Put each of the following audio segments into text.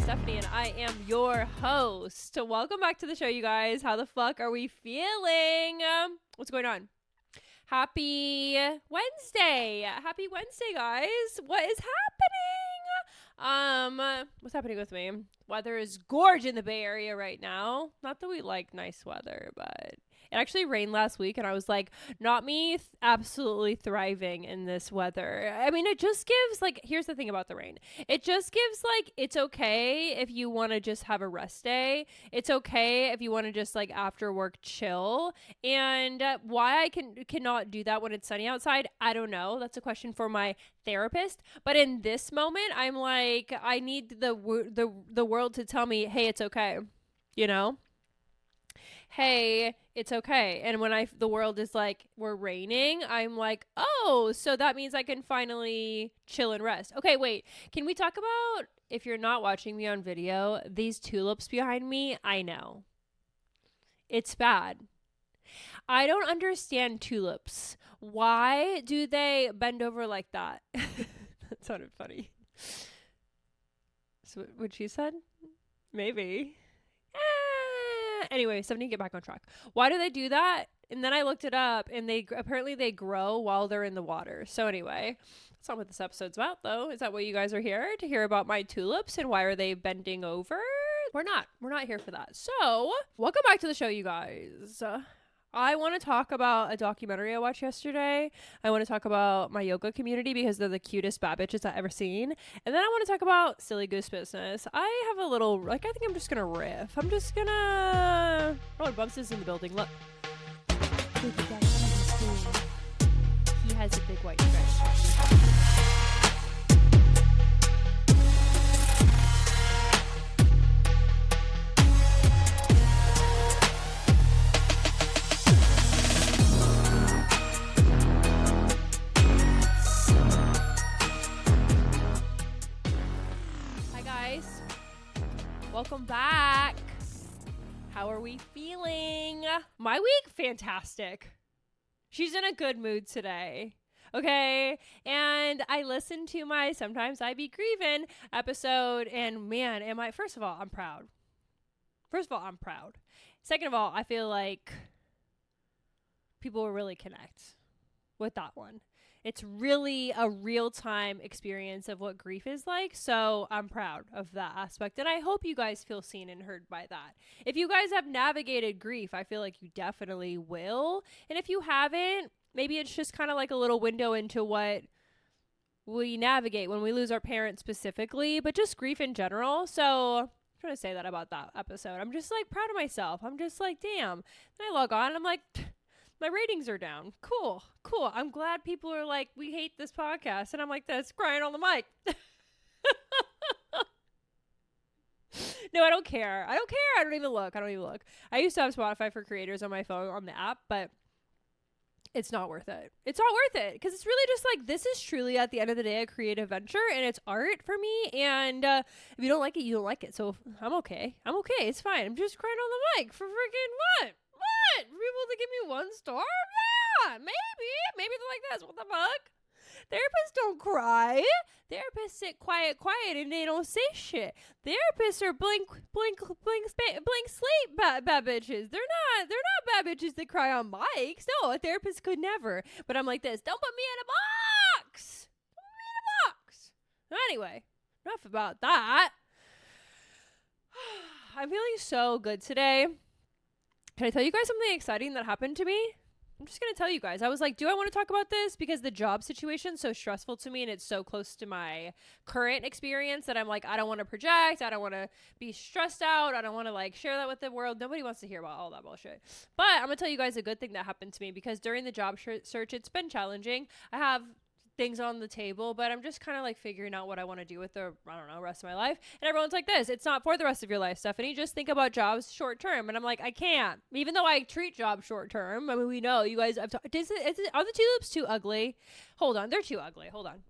Stephanie, and I am your host. Welcome back to the show, you guys. How the fuck are we feeling? What's going on? Happy Wednesday. Happy Wednesday, guys. What is happening? What's happening with me? Weather is gorge in the Bay Area right now. Not that we like nice weather, but it actually rained last week, and I was like, not me absolutely thriving in this weather. I mean, it just gives, like, here's the thing about the rain. It just gives, like, it's okay if you want to just have a rest day. It's okay if you want to just, like, after work chill. And why I cannot do that when it's sunny outside, I don't know. That's a question for my therapist. But in this moment, I'm like, I need the world to tell me, hey, it's okay. You know? Hey, it's okay. And when the world is like, we're raining, I'm like, oh, so that means I can finally chill and rest. Okay, wait, can we talk about, if you're not watching me on video, these tulips behind me? I know. It's bad. I don't understand tulips. Why do they bend over like that? That sounded funny. So what she said? Maybe. Anyway, somebody get back on track. Why do they do that? And then I looked it up, and apparently they grow while they're in the water. So anyway, that's not what this episode's about, though. Is that what you guys are here to hear about my tulips and why are they bending over? We're not here for that. So welcome back to the show, you guys. I want to talk about a documentary I watched yesterday. I want to talk about my yoga community because they're the cutest bad bitches I've ever seen. And then I want to talk about silly goose business. I have a little, I think I'm just going to riff. Oh, Bubs is in the building. Look. He has a big white stretch. Welcome back. How are we feeling? My week, fantastic. She's in a good mood today. Okay. And I listened to my Sometimes I Be Grievin' episode, and man, first of all, I'm proud. Second of all, I feel like people will really connect with that one. It's really a real-time experience of what grief is like, so I'm proud of that aspect, and I hope you guys feel seen and heard by that. If you guys have navigated grief, I feel like you definitely will, and if you haven't, maybe it's just kind of like a little window into what we navigate when we lose our parents specifically, but just grief in general. So I'm trying to say that about that episode. I'm just like proud of myself. I'm just like, damn. Then I log on and I'm like, my ratings are down. Cool. I'm glad people are like, we hate this podcast. And I'm like this, crying on the mic. No, I don't care. I don't even look. I used to have Spotify for creators on my phone on the app, but it's not worth it. Because it's really just like, this is truly at the end of the day a creative venture, and it's art for me. And if you don't like it, you don't like it. So I'm okay. It's fine. I'm just crying on the mic for freaking what? People to give me 1 star? Yeah, maybe they're like this. What the fuck? Therapists don't cry. Therapists sit quiet, and they don't say shit. Therapists are blink sleep bad bitches. They're not bad bitches that cry on mics. No, a therapist could never. But I'm like this. Don't put me in a box. Anyway, enough about that. I'm feeling so good today. Can I tell you guys something exciting that happened to me? I'm just going to tell you guys. I was like, do I want to talk about this? Because the job situation's so stressful to me and it's so close to my current experience that I'm like, I don't want to project. I don't want to be stressed out. I don't want to like share that with the world. Nobody wants to hear about all that bullshit. But I'm going to tell you guys a good thing that happened to me because during the job search, it's been challenging. I have things on the table, but I'm just kind of like figuring out what I want to do with the, rest of my life. And everyone's like this, it's not for the rest of your life, Stephanie. Just think about jobs short term. And I'm like, I can't. Even though I treat jobs short term. I mean, we know you guys, are the tulips too ugly? Hold on. They're too ugly. Hold on.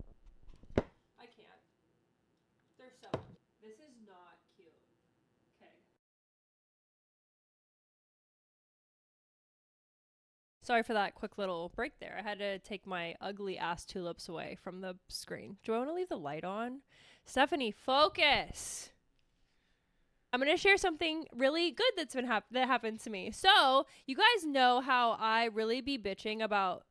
I can't. They're so, this is not cute. Okay. Sorry for that quick little break there. I had to take my ugly ass tulips away from the screen. Do I want to leave the light on? Stephanie, focus. I'm going to share something really good that happened to me. So, you guys know how I really be bitching about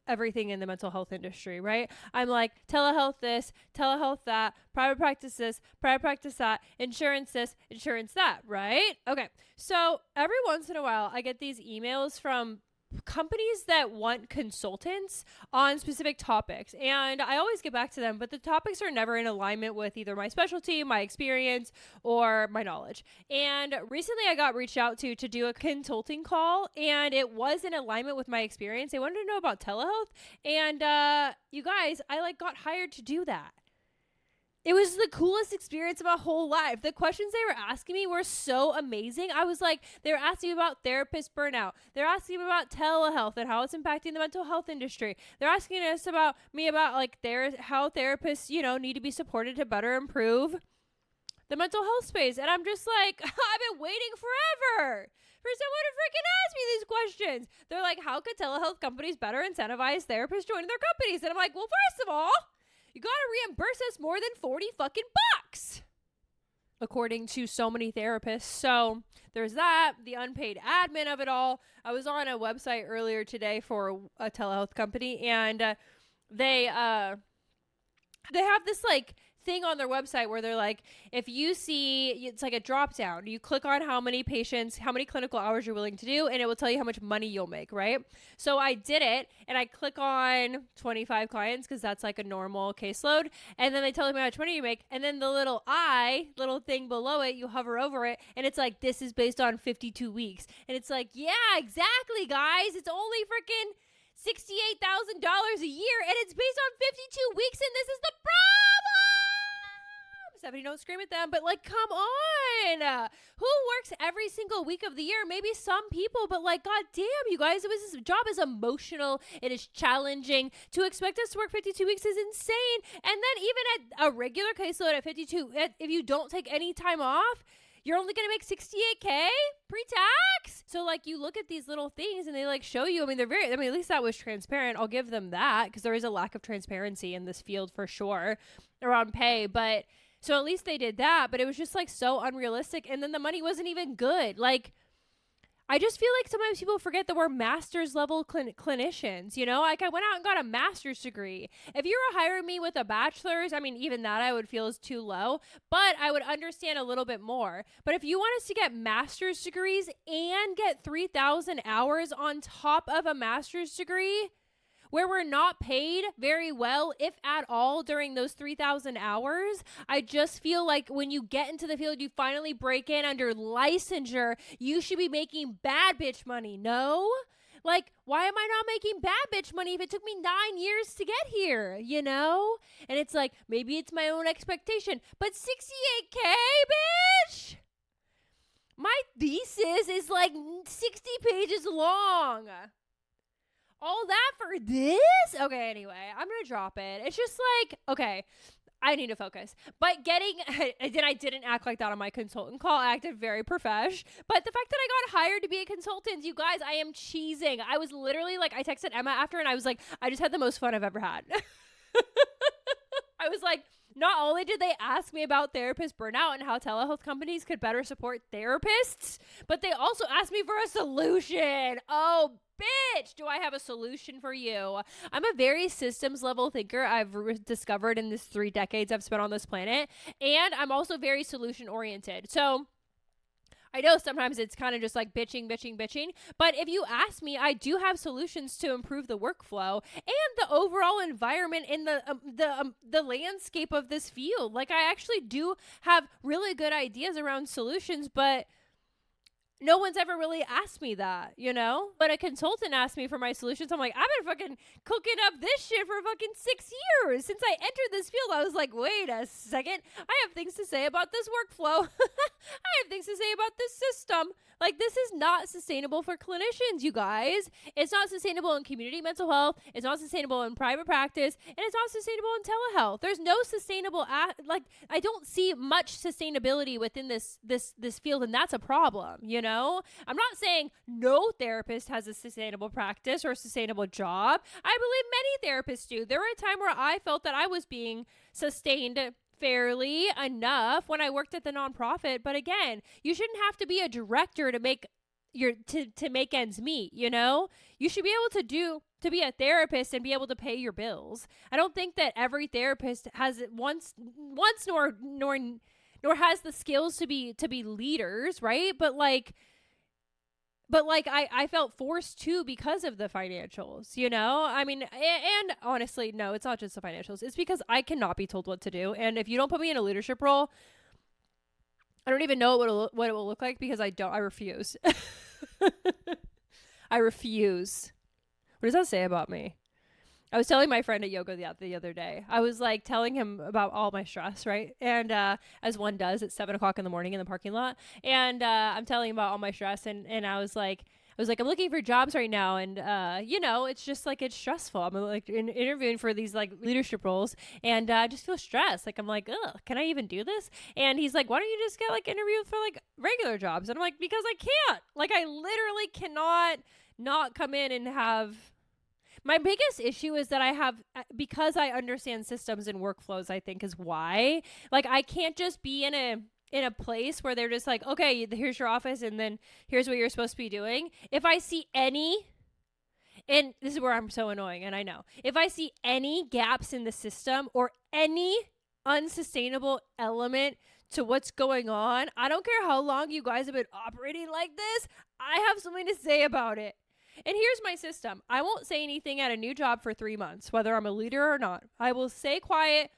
everything in the mental health industry, right? I'm like, telehealth this, telehealth that, private practice this, private practice that, insurance this, insurance that, right? Okay. So every once in a while, I get these emails from companies that want consultants on specific topics, and I always get back to them, but the topics are never in alignment with either my specialty, my experience, or my knowledge. And recently I got reached out to do a consulting call, and it was in alignment with my experience. They wanted to know about telehealth, and you guys, I like got hired to do that. It was the coolest experience of my whole life. The questions they were asking me were so amazing. I was like, they were asking me about therapist burnout. They're asking me about telehealth and how it's impacting the mental health industry. They're asking us about like how therapists, need to be supported to better improve the mental health space. And I'm just like, I've been waiting forever for someone to freaking ask me these questions. They're like, how could telehealth companies better incentivize therapists joining their companies? And I'm like, well, first of all, you gotta reimburse us more than 40 fucking bucks, according to so many therapists. So there's that, the unpaid admin of it all. I was on a website earlier today for a telehealth company, and they have this like thing on their website where they're like, if you see, it's like a drop down, you click on how many patients, how many clinical hours you're willing to do, and it will tell you how much money you'll make, right? So I did it, and I click on 25 clients because that's like a normal caseload, and then they tell me how much money you make, and then the little thing below it, you hover over it, and it's like, this is based on 52 weeks. And it's like, yeah, exactly, guys. It's only freaking $68,000 a year, and it's based on 52 weeks, and this is the problem. Stephanie, don't scream at them, but like, come on. Who works every single week of the year? Maybe some people, but like, god damn, you guys, this job is emotional. It is challenging. To expect us to work 52 weeks is insane. And then even at a regular caseload at 52, if you don't take any time off, you're only going to make $68K pre-tax. So like, you look at these little things and they like show you, at least that was transparent. I'll give them that, because there is a lack of transparency in this field for sure around pay. But so at least they did that, but it was just like so unrealistic. And then the money wasn't even good. Like, I just feel like sometimes people forget that we're master's level clinicians, like I went out and got a master's degree. If you were hiring me with a bachelor's, even that I would feel is too low, but I would understand a little bit more. But if you want us to get master's degrees and get 3,000 hours on top of a master's degree, where we're not paid very well, if at all, during those 3,000 hours, I just feel like when you get into the field, you finally break in under licensure, you should be making bad bitch money, no? Like, why am I not making bad bitch money if it took me 9 years to get here, And it's like, maybe it's my own expectation, but 68K, bitch? My thesis is like 60 pages long. All that for this? Okay, anyway, I'm going to drop it. It's just like, okay, I need to focus. But I didn't act like that on my consultant call. I acted very profesh. But the fact that I got hired to be a consultant, you guys, I am cheesing. I was literally like, I texted Emma after and I was like, I just had the most fun I've ever had. I was like, not only did they ask me about therapist burnout and how telehealth companies could better support therapists, but they also asked me for a solution. Oh, bitch, do I have a solution for you? I'm a very systems level thinker. I've discovered in this 3 decades I've spent on this planet. And I'm also very solution oriented. So I know sometimes it's kind of just like bitching. But if you ask me, I do have solutions to improve the workflow and the overall environment in the landscape of this field. Like, I actually do have really good ideas around solutions, but no one's ever really asked me that, But a consultant asked me for my solutions. I'm like, I've been fucking cooking up this shit for fucking 6 years. Since I entered this field, I was like, wait a second. I have things to say about this workflow. I have things to say about this system. Like, this is not sustainable for clinicians, you guys. It's not sustainable in community mental health. It's not sustainable in private practice. And it's not sustainable in telehealth. There's no sustainable, I don't see much sustainability within this field, and that's a problem, I'm not saying no therapist has a sustainable practice or a sustainable job. I believe many therapists do. There were a time where I felt that I was being sustained fairly enough when I worked at the nonprofit. But again, you shouldn't have to be a director to make to make ends meet, you know? You should be able to be a therapist and be able to pay your bills. I don't think that every therapist has it once nor has the skills to be leaders, right? But I felt forced to because of the financials, you know? I mean, and honestly, no, it's not just the financials. It's because I cannot be told what to do. And if you don't put me in a leadership role, I don't even know what it will look like because I refuse. I refuse. What does that say about me? I was telling my friend at yoga the other day. I was like telling him about all my stress, right? And as one does at 7:00 in the morning in the parking lot. And I'm telling him about all my stress. And I was like, I'm looking for jobs right now. And, you know, it's just like, it's stressful. I'm like interviewing for these like leadership roles. And I just feel stressed. Like, I'm like, ugh, can I even do this? And he's like, why don't you just get like interviewed for like regular jobs? And I'm like, because I can't. Like, I literally cannot not come in and have... My biggest issue is that I have, because I understand systems and workflows, I think is why. Like, I can't just be in a place where they're just like, okay, here's your office and then here's what you're supposed to be doing. If I see any, and this is where I'm so annoying, and I know, if I see any gaps in the system or any unsustainable element to what's going on, I don't care how long you guys have been operating like this, I have something to say about it. And here's my system. I won't say anything at a new job for 3 months, whether I'm a leader or not. I will stay quiet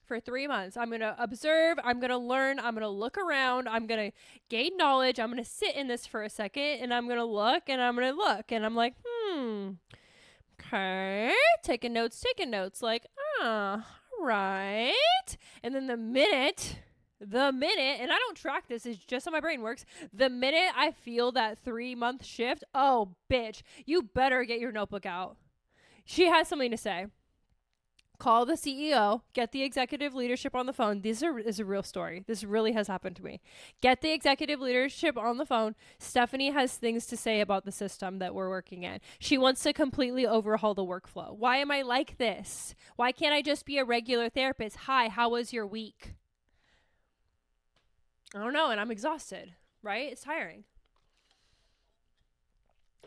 for 3 months. I'm going to observe. I'm going to learn. I'm going to look around. I'm going to gain knowledge. I'm going to sit in this for a second and I'm going to look and I'm going to look. And I'm like, okay. Taking notes. Like, right. And then the minute, and I don't track this, it's just how my brain works. The minute I feel that 3-month shift, oh, bitch, you better get your notebook out. She has something to say. Call the CEO, get the executive leadership on the phone. This is a real story. This really has happened to me. Get the executive leadership on the phone. Stephanie has things to say about the system that we're working in. She wants to completely overhaul the workflow. Why am I like this? Why can't I just be a regular therapist? Hi, how was your week? I don't know, and I'm exhausted, right? It's tiring.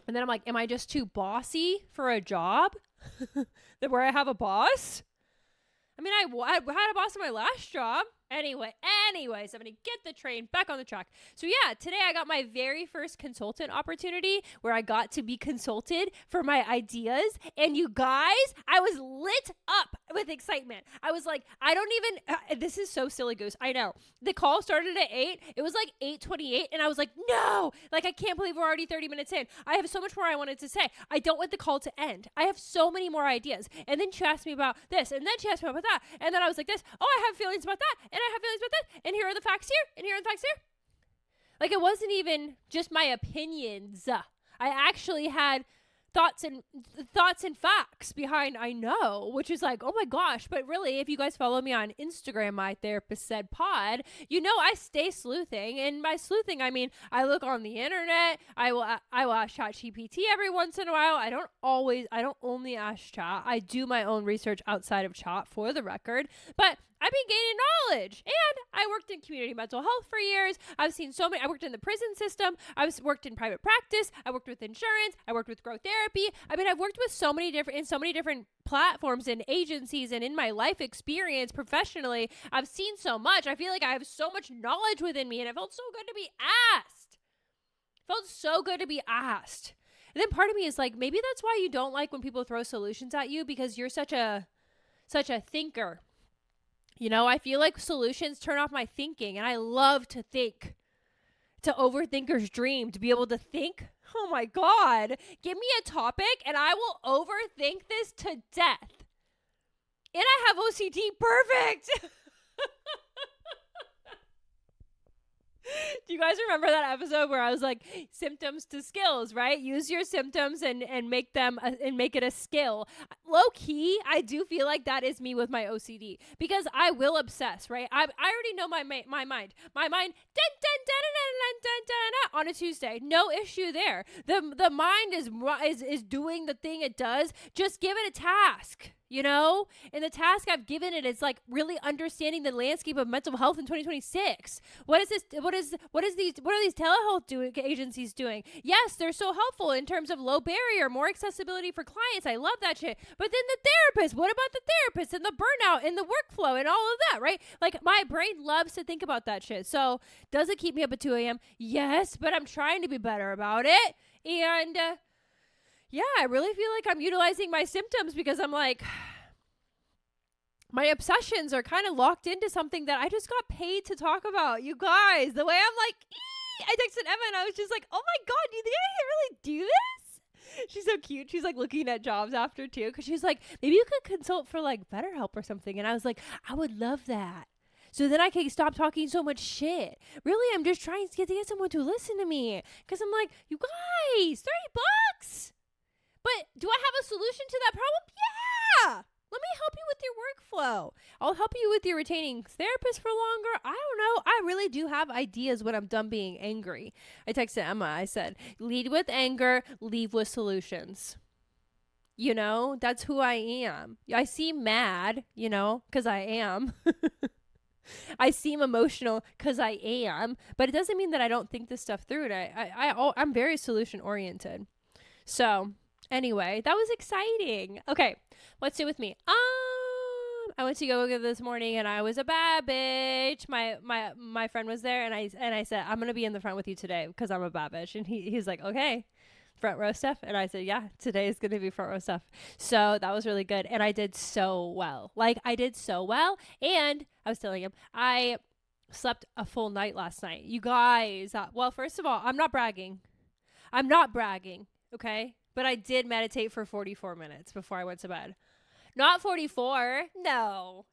And then I'm like, am I just too bossy for a job where I have a boss? I mean, I had a boss in my last job. Anyways, I'm going to get the train back on the track. So yeah, today I got my very first consultant opportunity where I got to be consulted for my ideas. And you guys, I was lit up with excitement. I was like, I don't even, this is so silly goose. I know. The call started at 8. It was like 8:28. And I was like, no, like, I can't believe we're already 30 minutes in. I have so much more I wanted to say. I don't want the call to end. I have so many more ideas. And then she asked me about this. And then she asked me about that. And then I was like this. Oh, I have feelings about that. And I have feelings about that. And here are the facts here. And here are the facts here. Like, it wasn't even just my opinions. I actually had thoughts and facts behind I know, which is like, oh my gosh. But really, if you guys follow me on Instagram, My Therapist Said Pod, you know I stay sleuthing. And by sleuthing, I mean I look on the internet. I will ask ChatGPT every once in a while. I don't only ask Chat. I do my own research outside of Chat, for the record. But I've been gaining knowledge, and I worked in community mental health for years. I've seen so many. I worked in the prison system. Worked in private practice. I worked with insurance. I worked with growth therapy. I mean, I've worked with so many different platforms and agencies, and in my life experience professionally, I've seen so much. I feel like I have so much knowledge within me, and it felt so good to be asked. And then part of me is like, maybe that's why you don't like when people throw solutions at you, because you're such a thinker. You know, I feel like solutions turn off my thinking, and I love to think. It's an overthinker's dream to be able to think. Oh my God, give me a topic and I will overthink this to death. And I have OCD. Perfect. Do you guys remember that episode where I was like, symptoms to skills, right? Use your symptoms and make them and make it a skill. Low key, I do feel like that is me with my OCD, because I will obsess, right? I already know my mind. My mind, dun, dun, dun, dun, dun, dun, dun, on a Tuesday. No issue there. The mind is doing the thing it does. Just give it a task. you know? And the task I've given it is like really understanding the landscape of mental health in 2026. What is these telehealth agencies doing? Yes, they're so helpful in terms of low barrier, more accessibility for clients. I love that shit. But then the therapist, what about the therapist and the burnout and the workflow and all of that, right? Like my brain loves to think about that shit. So does it keep me up at 2 a.m.? Yes, but I'm trying to be better about it. And yeah, I really feel like I'm utilizing my symptoms because I'm like, my obsessions are kind of locked into something that I just got paid to talk about. You guys, the way I'm like, I texted Emma and I was just like, oh my God, do you think I can really do this? She's so cute. She's like looking at jobs after too. Cause she's like, maybe you could consult for like BetterHelp or something. And I was like, I would love that. So then I can stop talking so much shit. Really, I'm just trying to get someone to listen to me. Cause I'm like, you guys, $30. But do I have a solution to that problem? Yeah. Let me help you with your workflow. I'll help you with your retaining therapist for longer. I don't know. I really do have ideas when I'm done being angry. I texted Emma. I said, lead with anger, leave with solutions. You know, that's who I am. I seem mad, you know, because I am. I seem emotional because I am. But it doesn't mean that I don't think this stuff through. And I'm very solution oriented. So anyway, that was exciting. Okay, let's do it with me. I went to yoga this morning and I was a bad bitch. My friend was there and I said, I'm gonna be in the front with you today because I'm a bad bitch. And he's like, okay, front row stuff. And I said, yeah, today is gonna be front row stuff. So that was really good. And I did so well. Like I did so well. And I was telling him I slept a full night last night. You guys, well, first of all, I'm not bragging. Okay. But I did meditate for 44 minutes before I went to bed. Not 44. No,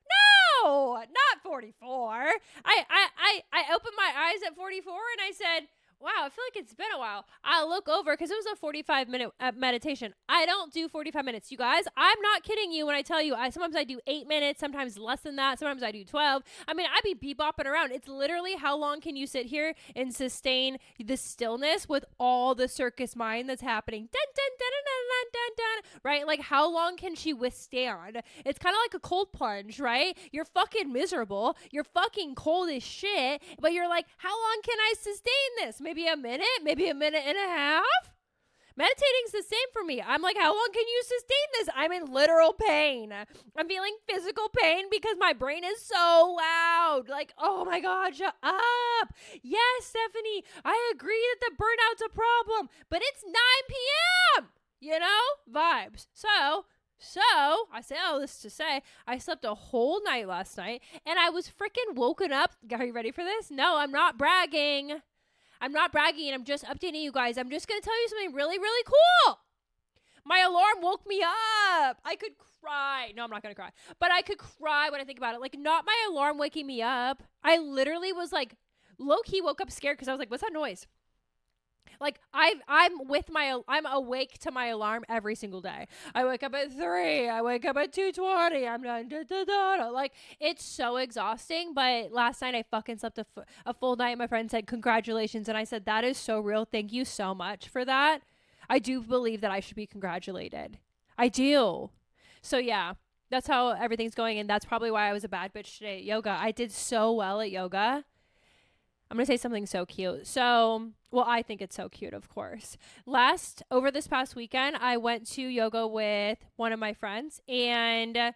not 44. I opened my eyes at 44 and I said, wow, I feel like it's been a while. I look over because it was a 45-minute meditation. I don't do 45 minutes. You guys, I'm not kidding you when I tell you, sometimes I do 8 minutes, sometimes less than that. Sometimes I do 12. I mean, I be bebopping around. It's literally how long can you sit here and sustain the stillness with all the circus mind that's happening? Dun, dun, dun, dun, dun, dun, dun, right? Like how long can she withstand? It's kind of like a cold plunge, right? You're fucking miserable. You're fucking cold as shit, but you're like, how long can I sustain this? Maybe a minute and a half. Meditating's the same for me. I'm like, how long can you sustain this? I'm in literal pain. I'm feeling physical pain because my brain is so loud. Like, oh my God, shut up. Yes, Stephanie, I agree that the burnout's a problem, but it's 9 p.m. You know, vibes. So I say all this to say I slept a whole night last night and I was freaking woken up. Are you ready for this? No, I'm not bragging. I'm just updating you guys. I'm just going to tell you something really, really cool. My alarm woke me up. I could cry. No, I'm not going to cry. But I could cry when I think about it. Like, not my alarm waking me up. I literally was like, low-key woke up scared because I was like, what's that noise? Like I'm awake to my alarm every single day. I wake up at 3. I wake up at 2:20. I'm done. Like it's so exhausting. But last night I fucking slept a full night. My friend said congratulations, and I said that is so real. Thank you so much for that. I do believe that I should be congratulated. I do. So yeah, that's how everything's going, and that's probably why I was a bad bitch today at yoga. I did so well at yoga. I'm going to say something so cute. So, well, I think it's so cute, of course. Over this past weekend, I went to yoga with one of my friends and I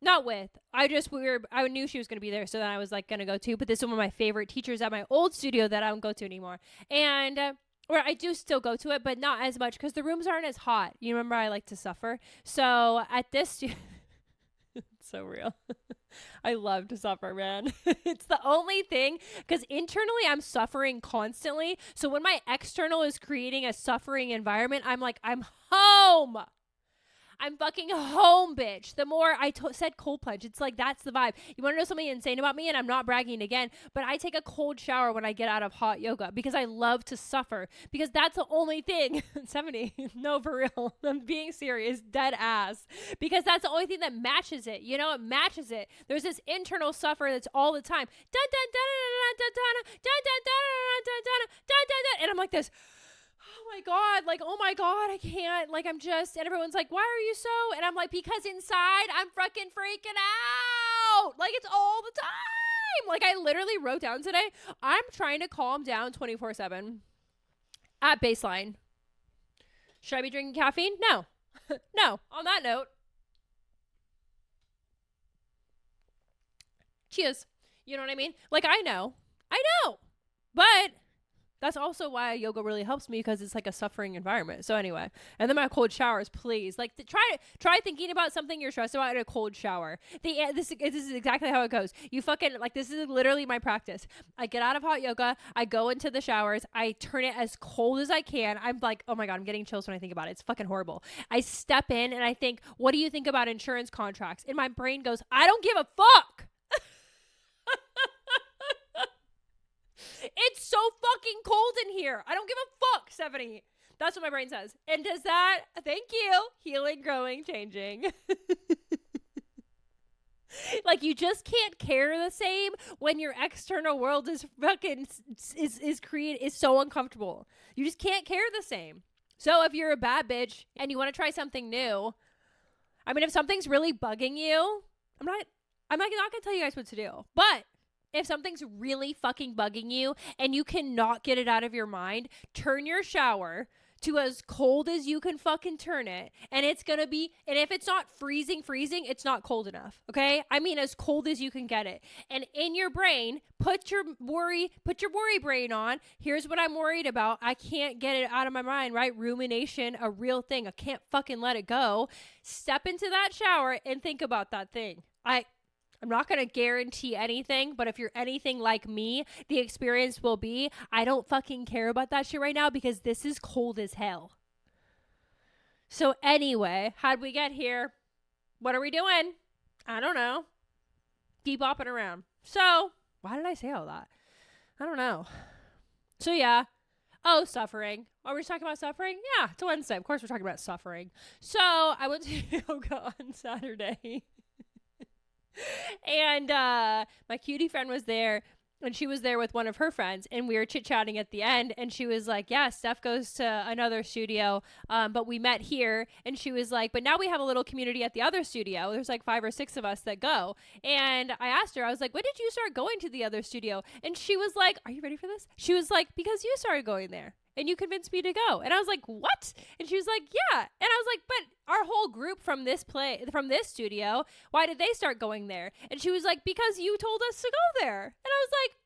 knew she was going to be there. So then I was like going to go too. But this is one of my favorite teachers at my old studio that I don't go to anymore. And, or I do still go to it, but not as much because the rooms aren't as hot. You remember I like to suffer. So at this it's so real. I love to suffer, man. It's the only thing because internally I'm suffering constantly. So when my external is creating a suffering environment, I'm like, I'm home. I'm fucking home, bitch. The more I said cold plunge, it's like that's the vibe. You want to know something insane about me? And I'm not bragging again, but I take a cold shower when I get out of hot yoga because I love to suffer because that's the only thing. 70. No, for real. I'm being serious. Dead ass. Because that's the only thing that matches it. You know, it matches it. There's this internal suffer that's all the time. And I'm like this. Oh my God, like, oh my God, I can't, like, I'm just, and everyone's like, why are you so, and I'm like, because inside I'm fucking freaking out, like, it's all the time. Like, I literally wrote down today, I'm trying to calm down 24/7 at baseline. Should I be drinking caffeine? No. No. On that note, cheers. You know what I mean? Like, I know, but that's also why yoga really helps me, because it's like a suffering environment. So anyway, and then my cold showers, please. Like, try thinking about something you're stressed about in a cold shower. This is exactly how it goes. You fucking, like, this is literally my practice. I get out of hot yoga, I go into the showers, I turn it as cold as I can. I'm like, oh my God, I'm getting chills when I think about it. It's fucking horrible. I step in and I think, what do you think about insurance contracts? And my brain goes, I don't give a fuck. It's so fucking cold in here. I don't give a fuck, Stephanie. That's what my brain says. And does that, thank you, healing, growing, changing. Like, you just can't care the same when your external world is fucking, is so uncomfortable. You just can't care the same. So if you're a bad bitch and you want to try something new, I mean, if something's really bugging you, I'm not going to tell you guys what to do, but if something's really fucking bugging you and you cannot get it out of your mind, turn your shower to as cold as you can fucking turn it. And it's going to be, and if it's not freezing, it's not cold enough. Okay. I mean, as cold as you can get it. And in your brain, put your worry brain on. Here's what I'm worried about. I can't get it out of my mind, right? Rumination, a real thing. I can't fucking let it go. Step into that shower and think about that thing. I'm not going to guarantee anything, but if you're anything like me, the experience will be, I don't fucking care about that shit right now because this is cold as hell. So anyway, how'd we get here? What are we doing? I don't know. Bebopping around. So, why did I say all that? I don't know. So yeah. Oh, suffering. Are we talking about suffering? Yeah, it's a Wednesday. Of course we're talking about suffering. So, I went to yoga on Saturday. And my cutie friend was there, and she was there with one of her friends, and we were chit-chatting at the end, and she was like, yeah, Steph goes to another studio, but we met here. And she was like, but now we have a little community at the other studio. There's like 5 or 6 of us that go. And I asked her, I was like, when did you start going to the other studio? And she was like, are you ready for this? She was like, because you started going there and you convinced me to go. And I was like, what? And she was like, yeah. And I was like, but our whole group from this studio, why did they start going there? And she was like, because you told us to go there. And I was like,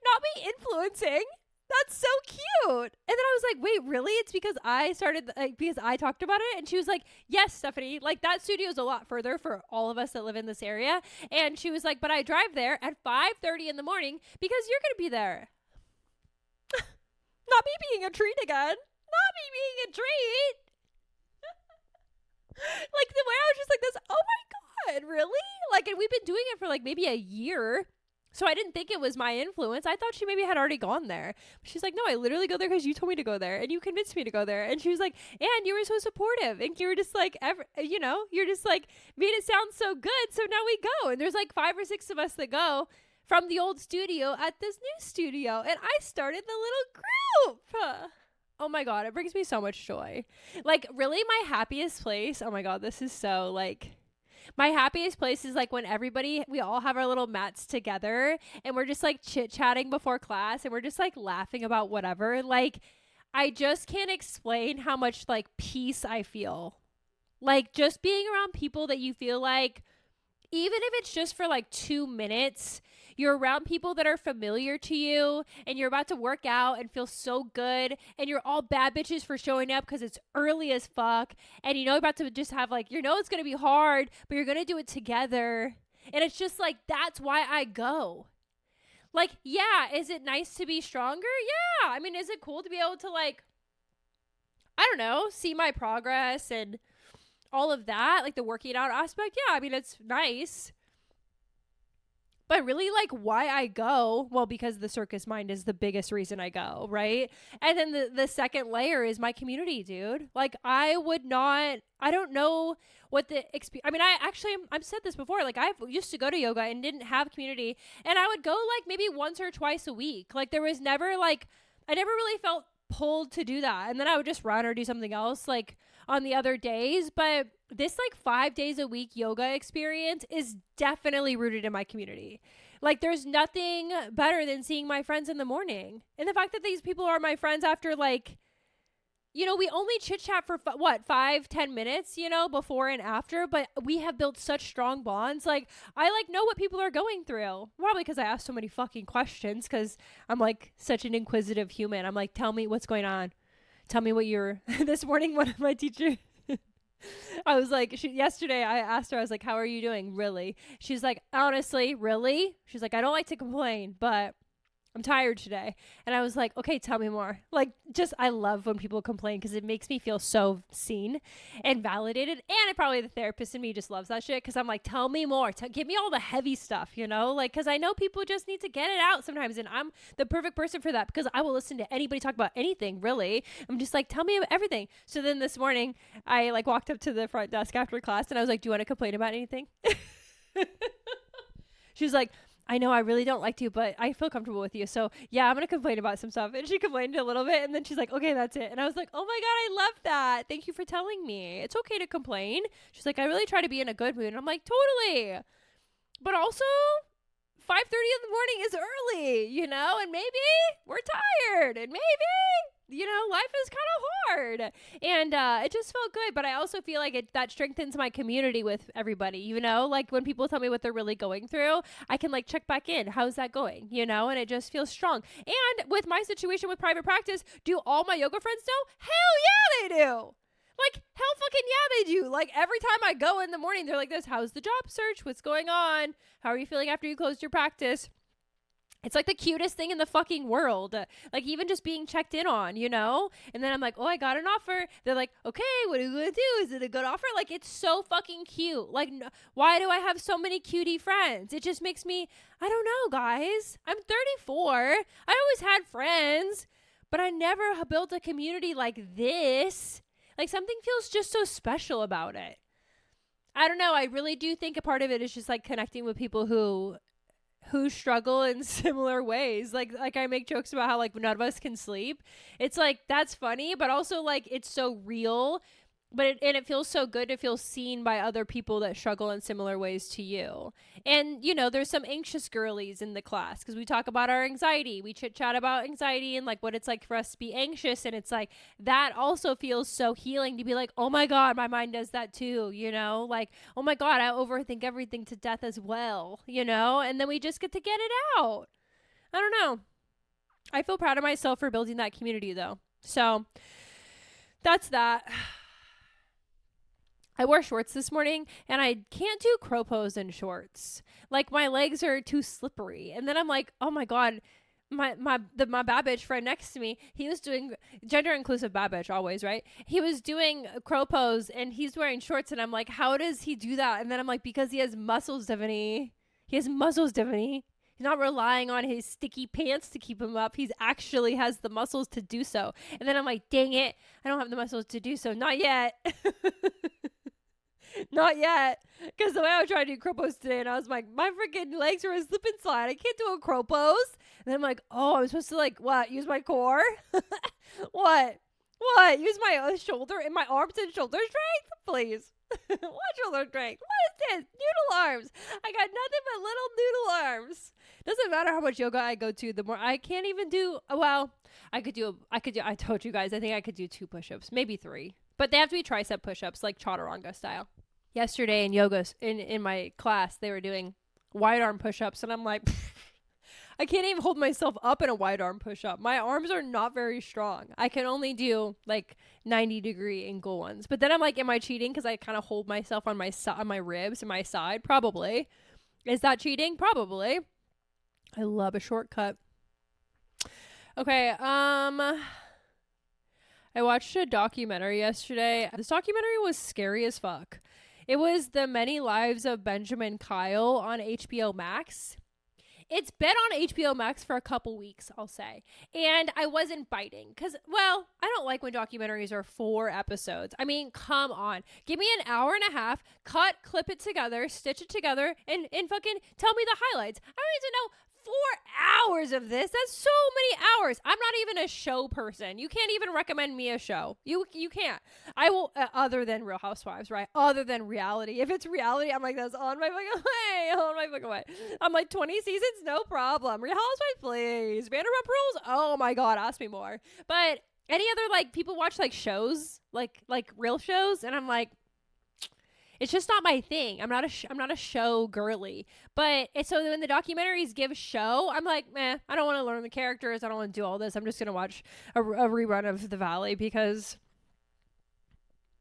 not me influencing. That's so cute. And then I was like, wait, really? It's because I started, because I talked about it? And she was like, yes, Stephanie, like that studio is a lot further for all of us that live in this area. And she was like, but I drive there at 5:30 in the morning because you're going to be there. Not me being a treat again. Not me being a treat. Like, the way I was just like this, oh my God, really? Like, and we've been doing it for like maybe a year. So I didn't think it was my influence. I thought she maybe had already gone there. She's like, no, I literally go there because you told me to go there and you convinced me to go there. And she was like, and you were so supportive. And you were just like, you're just like, made it sound so good. So now we go. And there's like 5 or 6 of us that go from the old studio at this new studio. And I started the little group. Oh my God, it brings me so much joy. Like, really, my happiest place. Oh my God, this is so like, my happiest place is like when we all have our little mats together and we're just like chit-chatting before class and we're just like laughing about whatever. Like, I just can't explain how much like peace I feel. Like, just being around people that you feel like, even if it's just for like 2 minutes, you're around people that are familiar to you and you're about to work out and feel so good and you're all bad bitches for showing up because it's early as fuck and you're about to just have like, it's going to be hard, but you're going to do it together. And it's just like, that's why I go. Like, yeah, is it nice to be stronger? Yeah. I mean, is it cool to be able to like, I don't know, see my progress and all of that, like the working out aspect? Yeah, I mean, it's nice. But really, like, why I go? Well, because the circus mind is the biggest reason I go, right? And then the second layer is my community, dude. Like, I don't know what the experience. I mean, I've said this before. Like, I used to go to yoga and didn't have community. And I would go, like, maybe once or twice a week. Like, there was never, like, I never really felt pulled to do that. And then I would just run or do something else like on the other days. But this like 5 days a week yoga experience is definitely rooted in my community. Like there's nothing better than seeing my friends in the morning. And the fact that these people are my friends after like, you know, we only chit chat for 5-10 minutes, you know, before and after, but we have built such strong bonds. Like I like know what people are going through, probably because I ask so many fucking questions, because I'm like such an inquisitive human. I'm like, tell me what's going on. Tell me what you're this morning. One of my teachers, I was like, yesterday I asked her, I was like, how are you doing? Really? She's like, honestly, really? She's like, I don't like to complain, but I'm tired today. And I was like, okay, tell me more. Like, just, I love when people complain because it makes me feel so seen and validated. And probably the therapist in me just loves that shit because I'm like, tell me more. Give me all the heavy stuff, you know? Like, because I know people just need to get it out sometimes. And I'm the perfect person for that because I will listen to anybody talk about anything, really. I'm just like, tell me about everything. So then this morning, I like walked up to the front desk after class and I was like, do you want to complain about anything? She was like, I know I really don't like to, but I feel comfortable with you. So yeah, I'm going to complain about some stuff. And she complained a little bit and then she's like, okay, that's it. And I was like, oh my God, I love that. Thank you for telling me. It's okay to complain. She's like, I really try to be in a good mood. And I'm like, totally. But also 5:30 in the morning is early, you know, and maybe we're tired and maybe, you know, life is kind of hard and it just felt good. But I also feel like that strengthens my community with everybody, you know, like when people tell me what they're really going through, I can like check back in. How's that going? You know, and it just feels strong. And with my situation with private practice, do all my yoga friends know? Hell yeah, they do. Like, hell fucking yeah, they do. Like, every time I go in the morning, they're like this, how's the job search? What's going on? How are you feeling after you closed your practice? It's like the cutest thing in the fucking world. Like, even just being checked in on, you know? And then I'm like, oh, I got an offer. They're like, okay, what are you going to do? Is it a good offer? Like, it's so fucking cute. Like, why do I have so many cutie friends? It just makes me, I don't know, guys. I'm 34. I always had friends, but I never built a community like this. Like, something feels just so special about it. I don't know. I really do think a part of it is just like connecting with people who struggle in similar ways. Like I make jokes about how like none of us can sleep. It's like, that's funny, but also like it's so real. But it feels so good to feel seen by other people that struggle in similar ways to you. And, you know, there's some anxious girlies in the class because we talk about our anxiety. We chit chat about anxiety and like what it's like for us to be anxious. And it's like that also feels so healing to be like, oh my God, my mind does that too. You know, like, oh my God, I overthink everything to death as well, you know, and then we just get to get it out. I don't know. I feel proud of myself for building that community though. So that's that. I wore shorts this morning and I can't do crow pose in shorts. Like my legs are too slippery. And then I'm like, oh my God, my Babbage friend next to me, he was doing gender inclusive Babbage always, right? He was doing a crow pose and he's wearing shorts and I'm like, how does he do that? And then I'm like, because he has muscles, Tiffany. He has muscles, Tiffany. He's not relying on his sticky pants to keep him up. He's actually has the muscles to do so. And then I'm like, dang it, I don't have the muscles to do so. Not yet. Not yet. Because the way I was trying to do crow pose today, and I was like, my freaking legs are a slip and slide. I can't do a crow pose. And then I'm like, oh, I'm supposed to like, what? Use my core? What? Use my shoulder and my arms and shoulder strength? Please. What shoulder strength? What is this? Noodle arms. I got nothing but little noodle arms. Doesn't matter how much yoga I go to, the more I can't even do, well, I told you guys, I think I could do 2 push-ups, maybe 3. But they have to be tricep push-ups, like chaturanga style. Yesterday in yoga, in my class, they were doing wide arm push-ups. And I'm like, I can't even hold myself up in a wide arm push-up. My arms are not very strong. I can only do like 90-degree angle ones. But then I'm like, am I cheating? Because I kind of hold myself on my ribs and my side. Probably. Is that cheating? Probably. I love a shortcut. Okay, I watched a documentary yesterday. This documentary was scary as fuck. It was The Many Lives of Benjamin Kyle on HBO Max. It's been on HBO Max for a couple weeks, I'll say. And I wasn't biting because, well, I don't like when documentaries are 4 episodes. I mean, come on. Give me an hour and a half, clip it together, stitch it together, and fucking tell me the highlights. I don't need to know 4 hours of this. That's so many hours. I'm not even a show person. You can't even recommend me a show. You can't. I will, other than Real Housewives, right? Other than reality. If it's reality, I'm like, that's on my fucking way. On my fucking way. I'm like, 20 seasons, no problem. Real Housewives, please. Vanderpump Rules, oh my God, ask me more. But any other, like, people watch, like, shows, like real shows, and I'm like, it's just not my thing. I'm not a show girly. But so when the documentaries give show, I'm like, meh, I don't want to learn the characters. I don't want to do all this. I'm just going to watch a rerun of The Valley because,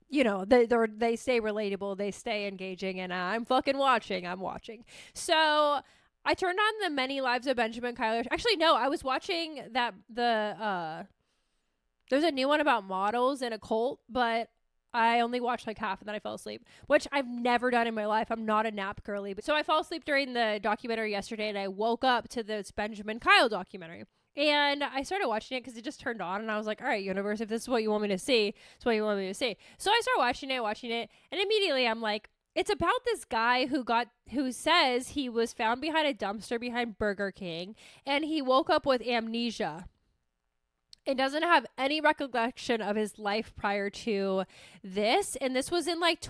you know, they stay relatable. They stay engaging. And I'm fucking watching. I'm watching. So I turned on the Many Lives of Benjamin Kyler. Actually, no, I was watching there's a new one about models and a cult, but I only watched like half and then I fell asleep, which I've never done in my life. I'm not a nap girly. So I fell asleep during the documentary yesterday and I woke up to this Benjamin Kyle documentary. And I started watching it because it just turned on and I was like, all right, universe, if this is what you want me to see, it's what you want me to see. So I started watching it. And immediately I'm like, it's about this guy who says he was found behind a dumpster behind Burger King and he woke up with amnesia. It doesn't have any recollection of his life prior to this. And this was in like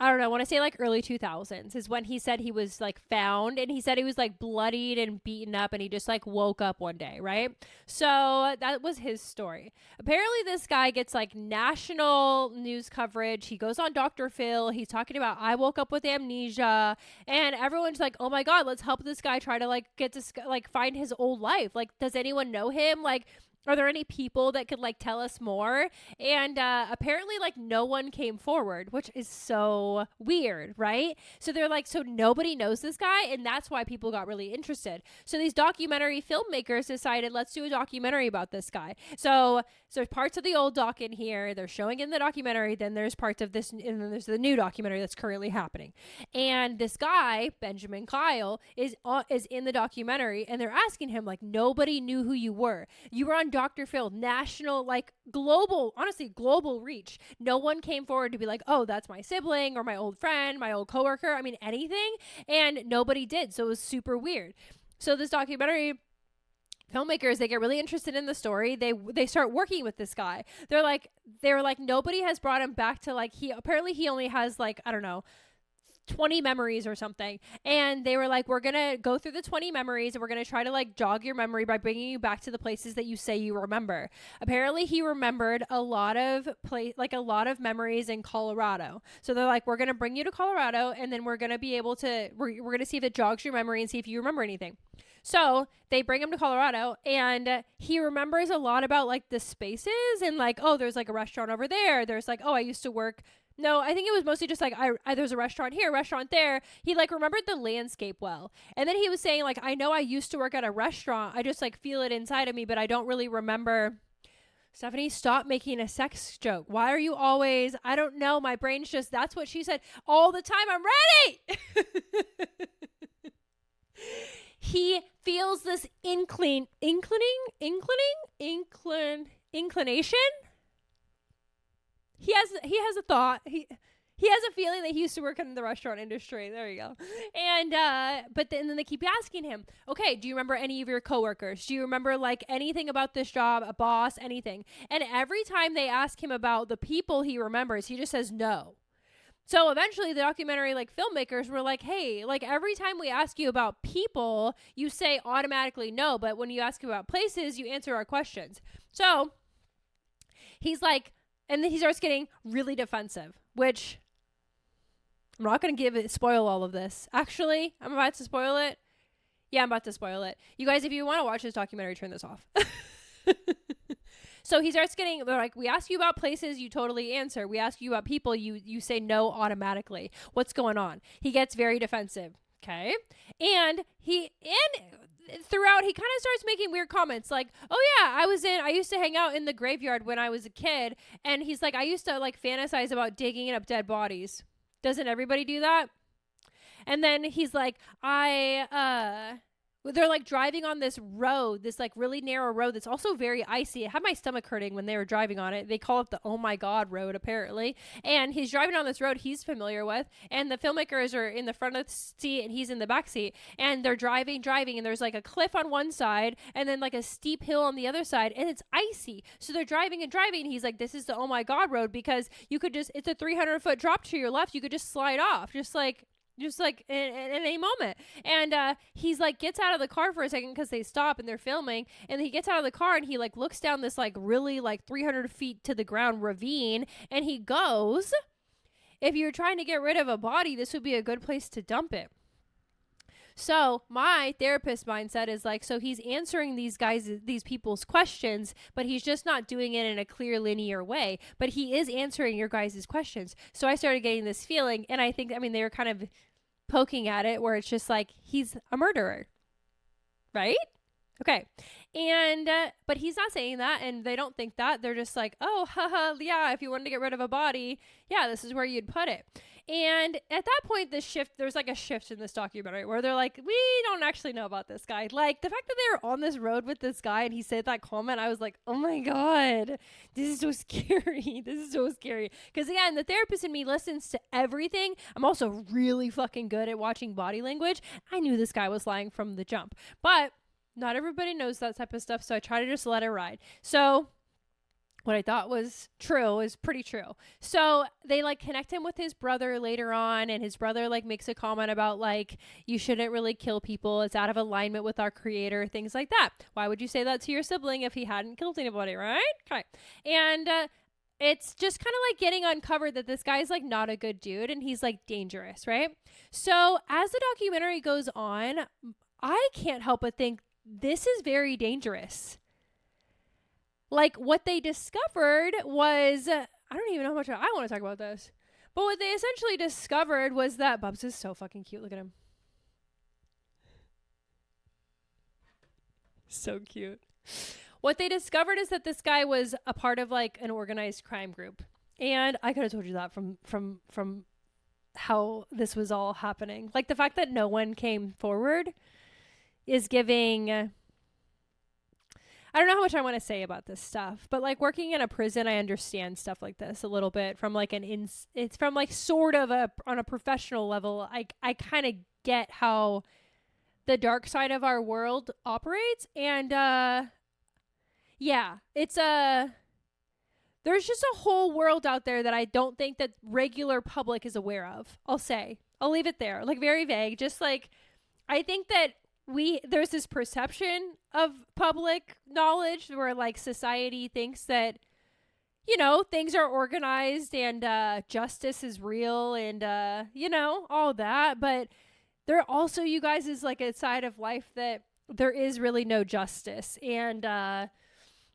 I want to say like early 2000s is when he said he was like found, and he said he was like bloodied and beaten up and he just like woke up one day, right? So that was his story. Apparently this guy gets like national news coverage. He goes on Dr. Phil. He's talking about, I woke up with amnesia, and everyone's like, oh my God, let's help this guy try to like get to like find his old life. Like, does anyone know him? Like, are there any people that could like tell us more? And apparently like no one came forward, which is so weird, right? So they're like, so nobody knows this guy, and that's why people got really interested. So these documentary filmmakers decided, let's do a documentary about this guy. So there's parts of the old doc in here, they're showing in the documentary, then there's parts of this, and then there's the new documentary that's currently happening. And this guy, Benjamin Kyle, is in the documentary, and they're asking him like, nobody knew who you were. You were on Dr. Phil, national, like global, honestly, global reach. No one came forward to be like, oh, that's my sibling or my old friend, my old coworker. I mean, anything. And nobody did. So it was super weird. So this documentary filmmakers, they get really interested in the story. They start working with this guy. They were like, nobody has brought him back to like, he only has like, I don't know, 20 memories or something. And they were like, we're going to go through the 20 memories and we're going to try to like jog your memory by bringing you back to the places that you say you remember. Apparently he remembered a lot of memories in Colorado. So they're like, we're going to bring you to Colorado and then we're going to be able to, we're going to see if it jogs your memory and see if you remember anything. So they bring him to Colorado and he remembers a lot about like the spaces and like, oh, there's like a restaurant over there. There's like, oh, I used to work. No, I think it was mostly just like, there's a restaurant here, restaurant there. He like remembered the landscape well. And then he was saying like, I know I used to work at a restaurant. I just like feel it inside of me, but I don't really remember. Stephanie, stop making a sex joke. Why are you always, I don't know. My brain's just, that's what she said all the time. I'm ready. He feels this inclination. He has a thought. He has a feeling that he used to work in the restaurant industry. There you go. And but then they keep asking him, okay, do you remember any of your coworkers? Do you remember like anything about this job, a boss, anything? And every time they ask him about the people he remembers, he just says no. So eventually the documentary like filmmakers were like, hey, like every time we ask you about people, you say automatically no, but when you ask about places, you answer our questions. So he's like, and then he starts getting really defensive, which I'm not going to spoil all of this. Actually, I'm about to spoil it. Yeah, I'm about to spoil it. You guys, if you want to watch this documentary, turn this off. So he starts getting, they're like, we ask you about places, you totally answer. We ask you about people, you say no automatically. What's going on? He gets very defensive. Okay. And throughout, he kind of starts making weird comments like, oh yeah, I used to hang out in the graveyard when I was a kid. And he's like, I used to like fantasize about digging up dead bodies. Doesn't everybody do that? And then he's like, they're like driving on this road, this like really narrow road that's also very icy. It had my stomach hurting when they were driving on it. They call it the oh my god road apparently. And he's driving on this road he's familiar with, and the filmmakers are in the front of the seat and he's in the back seat, and they're driving, and there's like a cliff on one side and then like a steep hill on the other side, and it's icy. So they're driving and he's like, this is the oh my god road because you could just, it's a 300-foot drop to your left, you could just slide off just like in any moment. And he's like gets out of the car for a second because they stop and they're filming, and he gets out of the car and he like looks down this like really like 300 feet to the ground ravine, and he goes, if you're trying to get rid of a body, this would be a good place to dump it. So my therapist mindset is like, so he's answering these people's questions, but he's just not doing it in a clear linear way, but he is answering your guys' questions. So I started getting this feeling, and I think, I mean, they were kind of poking at it where it's just like, he's a murderer, right? Okay. And, but he's not saying that, and they don't think that. They're just like, oh, haha, yeah, if you wanted to get rid of a body, yeah, this is where you'd put it. And at that point, there's like a shift in this documentary where they're like, we don't actually know about this guy. Like the fact that they were on this road with this guy and he said that comment, I was like, oh my God, this is so scary. This is so scary. Because again, the therapist in me listens to everything. I'm also really fucking good at watching body language. I knew this guy was lying from the jump, but not everybody knows that type of stuff. So I try to just let it ride. So what I thought was true is pretty true. So they like connect him with his brother later on, and his brother like makes a comment about like, you shouldn't really kill people. It's out of alignment with our creator, things like that. Why would you say that to your sibling if he hadn't killed anybody, right? Okay. And it's just kind of like getting uncovered that this guy's like not a good dude and he's like dangerous, right? So as the documentary goes on, I can't help but think this is very dangerous. Like what they discovered was, I don't even know how much I want to talk about this, but what they essentially discovered was that Bubs is so fucking cute. Look at him. So cute. What they discovered is that this guy was a part of like an organized crime group. And I could have told you that from how this was all happening. Like the fact that no one came forward is giving, I don't know how much I want to say about this stuff, but like working in a prison, I understand stuff like this a little bit from like it's from like sort of on a professional level. I kind of get how the dark side of our world operates. And, yeah, it's there's just a whole world out there that I don't think that regular public is aware of. I'll leave it there. Like very vague. Just like, I think that there's this perception of public knowledge where like society thinks that, you know, things are organized and justice is real and, you know, all that. But there also, you guys, is like a side of life that there is really no justice, and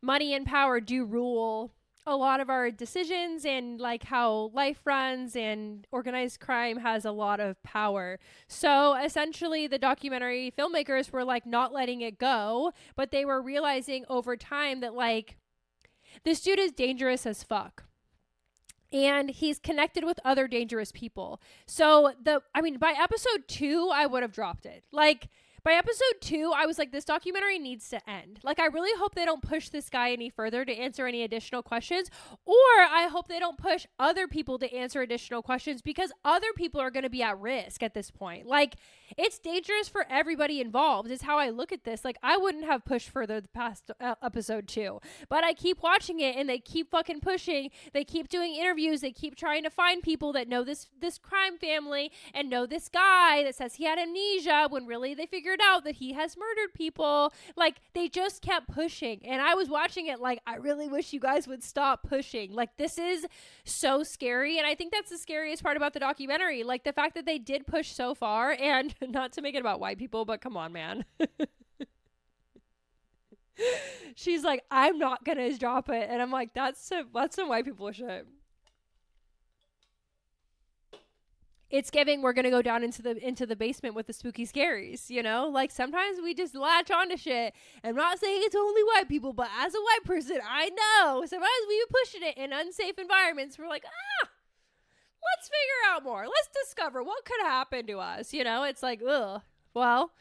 money and power do rule a lot of our decisions and like how life runs, and organized crime has a lot of power. So essentially the documentary filmmakers were like not letting it go, but they were realizing over time that like this dude is dangerous as fuck. And he's connected with other dangerous people. So by episode 2, I would have dropped it. Like by episode 2, I was like, this documentary needs to end. Like, I really hope they don't push this guy any further to answer any additional questions, or I hope they don't push other people to answer additional questions, because other people are going to be at risk at this point. Like, it's dangerous for everybody involved is how I look at this. Like, I wouldn't have pushed further past episode 2, but I keep watching it and they keep fucking pushing. They keep doing interviews. They keep trying to find people that know this crime family and know this guy that says he had amnesia when really they figured out that he has murdered people. Like, they just kept pushing, and I was watching it like, I really wish you guys would stop pushing. Like, this is so scary, and I think that's the scariest part about the documentary. Like, the fact that they did push so far, and not to make it about white people, but come on, man. She's like, I'm not gonna drop it, and I'm like, that's some white people shit. It's giving, we're gonna go down into the basement with the spooky scaries, you know? Like, sometimes we just latch onto shit. I'm not saying it's only white people, but as a white person, I know sometimes we be pushing it in unsafe environments. We're like, let's figure out more. Let's discover what could happen to us. You know, it's like, ugh. Well,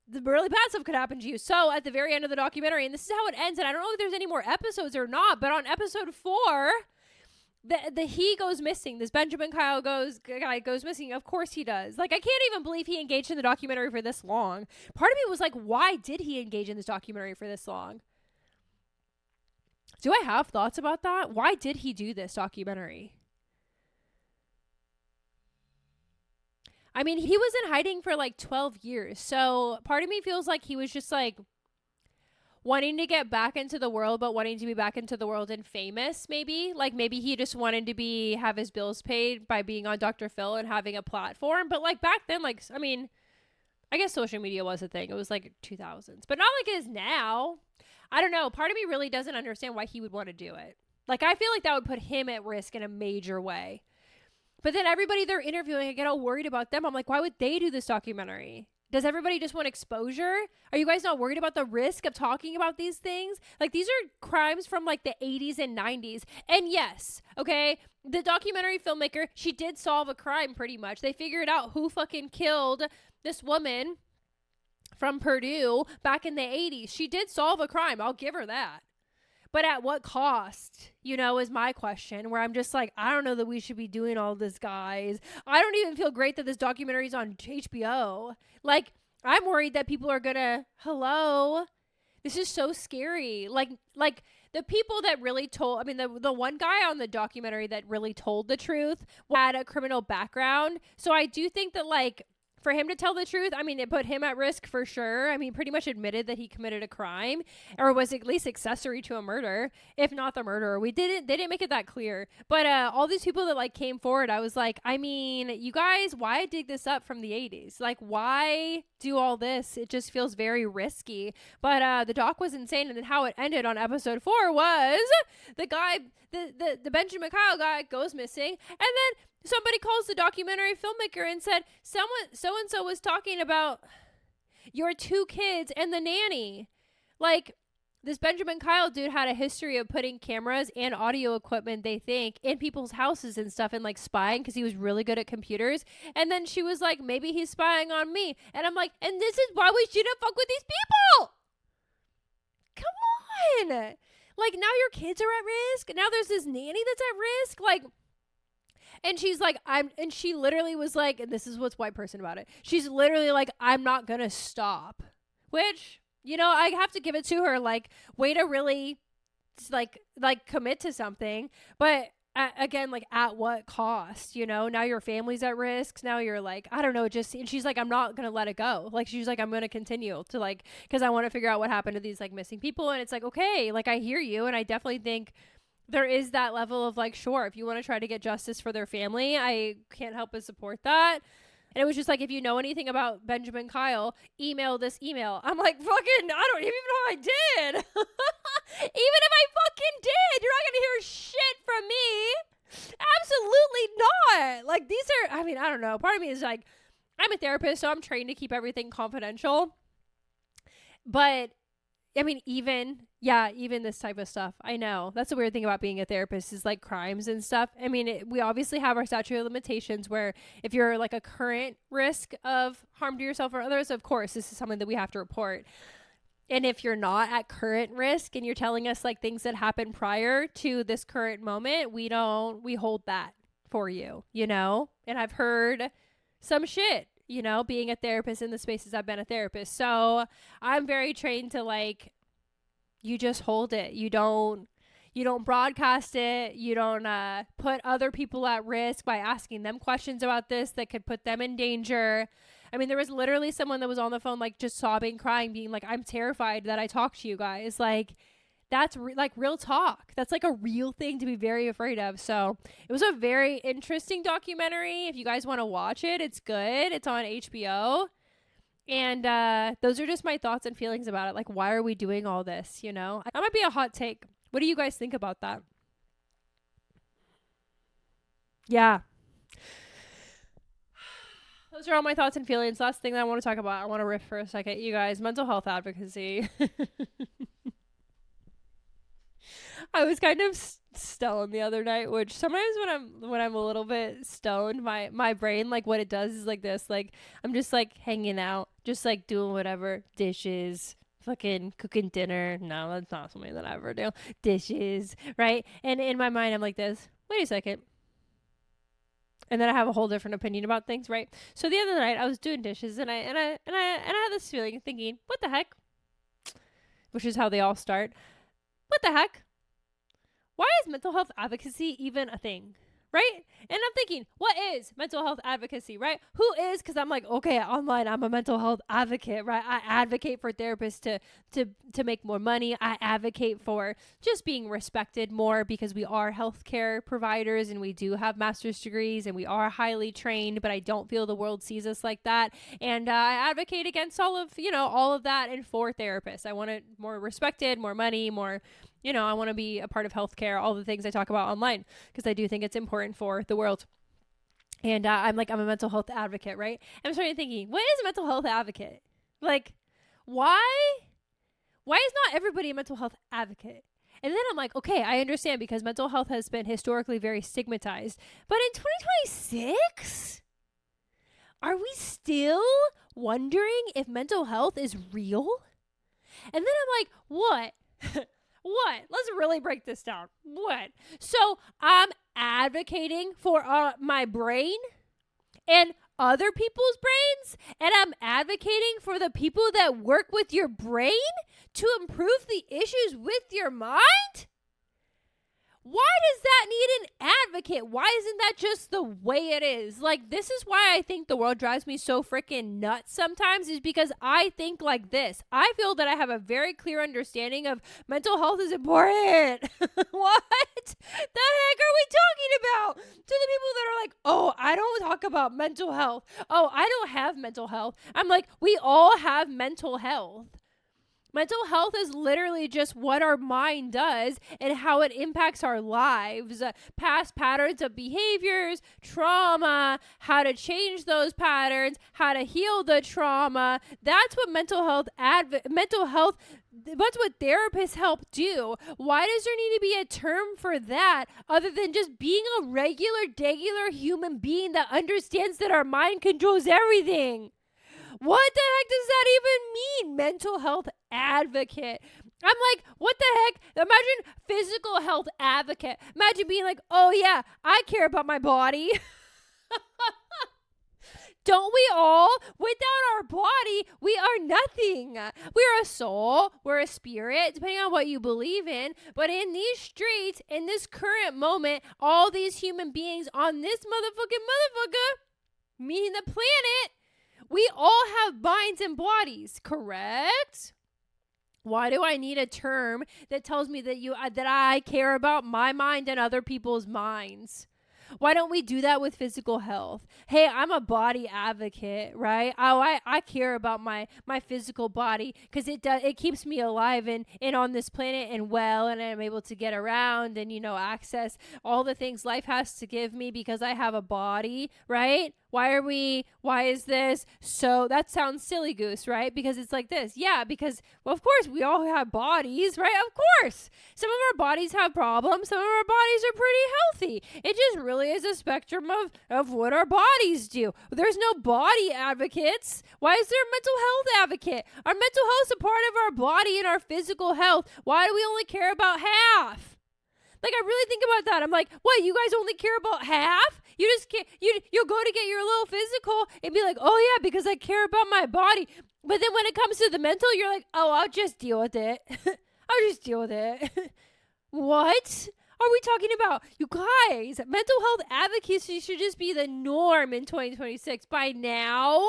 the really bad stuff could happen to you. So at the very end of the documentary, and this is how it ends, and I don't know if there's any more episodes or not, but on episode 4, he goes missing. This Benjamin Kyle guy goes missing. Of course he does. Like, I can't even believe he engaged in the documentary for this long. Part of me was like, why did he engage in this documentary for this long? Do I have thoughts about that? Why did he do this documentary? I mean, he was in hiding for like 12 years. So part of me feels like he was just like wanting to get back into the world, but wanting to be back into the world and famous, maybe. Like, maybe he just wanted to have his bills paid by being on Dr. Phil and having a platform. But like back then, like, I mean, I guess social media was a thing. It was like 2000s, but not like it is now. I don't know. Part of me really doesn't understand why he would want to do it. Like, I feel like that would put him at risk in a major way. But then everybody they're interviewing, I get all worried about them. I'm like, why would they do this documentary? Does everybody just want exposure? Are you guys not worried about the risk of talking about these things? Like, these are crimes from like the 80s and 90s. And yes, okay, the documentary filmmaker, she did solve a crime pretty much. They figured out who fucking killed this woman from Purdue back in the 80s. She did solve a crime. I'll give her that. But at what cost, is my question, where I'm just like, I don't know that we should be doing all this, guys. I don't even feel great that this documentary is on HBO. Like, I'm worried that people are gonna, hello, this is so scary. Like the people that really told, the one guy on the documentary that really told the truth had a criminal background. So I do think that, like, for him to tell the truth, it put him at risk for sure. Pretty much admitted that he committed a crime or was at least accessory to a murder, if not the murderer. They didn't make it that clear. But all these people that like came forward, I was like, you guys, why dig this up from the 80s? Like, why do all this? It just feels very risky. But the doc was insane. And then how it ended on episode 4 was the guy, the Benjamin Kyle guy goes missing. And then somebody calls the documentary filmmaker and said, someone, so-and-so was talking about your 2 kids and the nanny. Like, this Benjamin Kyle dude had a history of putting cameras and audio equipment, they think, in people's houses and stuff and, like, spying because he was really good at computers. And then she was like, maybe he's spying on me. And I'm like, and this is why we shouldn't fuck with these people. Come on. Like, now your kids are at risk. Now there's this nanny that's at risk. Like, and she's like, and she literally was like, and this is what's white person about it. She's literally like, I'm not going to stop. Which, I have to give it to her. Like, way to really, like commit to something. But again, like, at what cost? Now your family's at risk. Now you're like, I don't know, and she's like, I'm not going to let it go. Like, she's like, I'm going to continue to, like, because I want to figure out what happened to these, like, missing people. And it's like, okay, like, I hear you. And I definitely think there is that level of, like, sure, if you want to try to get justice for their family, I can't help but support that. And it was just like, if you know anything about Benjamin Kyle, email this email. I'm like, fucking, I don't even know if I did. Even if I fucking did, you're not going to hear shit from me. Absolutely not. Like, these are, I don't know. Part of me is like, I'm a therapist, so I'm trained to keep everything confidential. But even this type of stuff, I know that's the weird thing about being a therapist is, like, crimes and stuff. We obviously have our statute of limitations where if you're, like, a current risk of harm to yourself or others, of course, this is something that we have to report. And if you're not at current risk and you're telling us, like, things that happened prior to this current moment, we hold that for you, and I've heard some shit, being a therapist in the spaces I've been a therapist. So I'm very trained to, like, you just hold it. You don't broadcast it. You don't put other people at risk by asking them questions about this that could put them in danger. There was literally someone that was on the phone, like, just sobbing, crying, being like, I'm terrified that I talked to you guys. Like, that's real talk. That's, like, a real thing to be very afraid of. So it was a very interesting documentary. If you guys want to watch it, it's good. It's on HBO. And those are just my thoughts and feelings about it. Like, why are we doing all this? That might be a hot take. What do you guys think about that? Yeah. Those are all my thoughts and feelings. Last thing that I want to talk about, I want to riff for a second. You guys, mental health advocacy. I was kind of stoned the other night, which sometimes when I'm a little bit stoned, my brain, like, what it does is like this, like, I'm just like hanging out, just like doing whatever, dishes, fucking cooking dinner. No, that's not something that I ever do. Dishes, right? And in my mind, I'm like this. Wait a second. And then I have a whole different opinion about things, right? So the other night I was doing dishes and I had this feeling, thinking, what the heck? Which is how they all start. What the heck? Why is mental health advocacy even a thing? Right? And I'm thinking, what is mental health advocacy, right? Who is? Because I'm like, okay, online, I'm a mental health advocate, right? I advocate for therapists to make more money. I advocate for just being respected more because we are healthcare providers and we do have master's degrees and we are highly trained, but I don't feel the world sees us like that. And I advocate against all of that and for therapists. I want it more respected, more money, more, I want to be a part of healthcare, all the things I talk about online, because I do think it's important for the world. And I'm a mental health advocate, right? And I'm starting thinking, what is a mental health advocate? Like, why is not everybody a mental health advocate? And then I'm like, okay, I understand because mental health has been historically very stigmatized. But in 2026, are we still wondering if mental health is real? And then I'm like, what? What? Let's really break this down. What? So I'm advocating for my brain and other people's brains, and I'm advocating for the people that work with your brain to improve the issues with your mind? Why does that need an advocate? Why isn't that just the way it is? Like, this is why I think the world drives me so freaking nuts sometimes, is because I think like this. I feel that I have a very clear understanding of mental health is important. What the heck are we talking about? To the people that are like, oh, I don't talk about mental health. Oh, I don't have mental health. I'm like, we all have mental health. Mental health is literally just what our mind does and how it impacts our lives. Past patterns of behaviors, trauma, how to change those patterns, how to heal the trauma. That's what that's what therapists help do. Why does there need to be a term for that other than just being a regular human being that understands that our mind controls everything? What the heck does that even mean? Mental health advocate. I'm like, what the heck? Imagine physical health advocate. Imagine being like, oh yeah, I care about my body. Don't we all? Without our body, we are nothing. We're a soul. We're a spirit, depending on what you believe in. But in these streets, in this current moment, all these human beings on this motherfucker, meaning the planet, we all have minds and bodies, correct? Why do I need a term that tells me that I care about my mind and other people's minds? Why don't we do that with physical health? Hey, I'm a body advocate, right? Oh, I care about my physical body because it keeps me alive and on this planet and well, and I'm able to get around and access all the things life has to give me because I have a body, right? Why is this? So that sounds silly goose, right? Because it's like this. Yeah, because, well, of course, we all have bodies, right? Of course. Some of our bodies have problems. Some of our bodies are pretty healthy. It just really is a spectrum of what our bodies do. There's no body advocates. Why is there a mental health advocate? Our mental health is a part of our body and our physical health. Why do we only care about half? Like, I really think about that. I'm like, what, you guys only care about half? You just can't, you'll go to get your little physical and be like, oh yeah, because I care about my body. But then when it comes to the mental, you're like, oh, I'll just deal with it. I'll just deal with it. What are we talking about? You guys, mental health advocacy should just be the norm in 2026 by now.